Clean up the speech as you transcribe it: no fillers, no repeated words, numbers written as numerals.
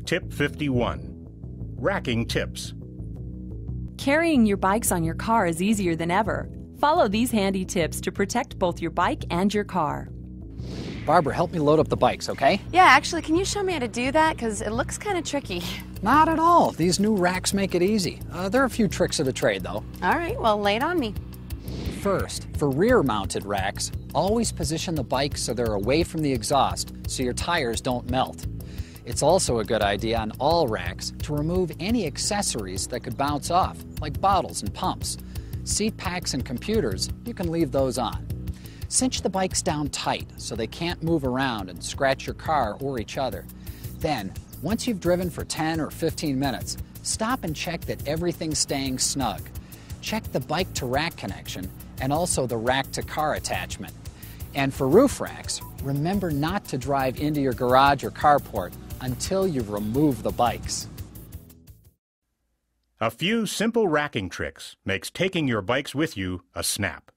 Tip 51. Racking tips. Carrying your bikes on your car is easier than ever. Follow these handy tips to protect both your bike and your car. Barbara, help me load up the bikes, okay? Yeah, actually, can you show me how to do that? Because it looks kind of tricky. Not at all. These new racks make it easy. There are a few tricks of the trade, though. All right, well, lay it on me. First, for rear-mounted racks, always position the bike so they're away from the exhaust so your tires don't melt. It's also a good idea on all racks to remove any accessories that could bounce off, like bottles and pumps. Seat packs and computers, you can leave those on. Cinch the bikes down tight so they can't move around and scratch your car or each other. Then, once you've driven for 10 or 15 minutes, stop and check that everything's staying snug. Check the bike-to-rack connection and also the rack-to-car attachment. And for roof racks, remember not to drive into your garage or carport until you've removed the bikes. A few simple racking tricks makes taking your bikes with you a snap.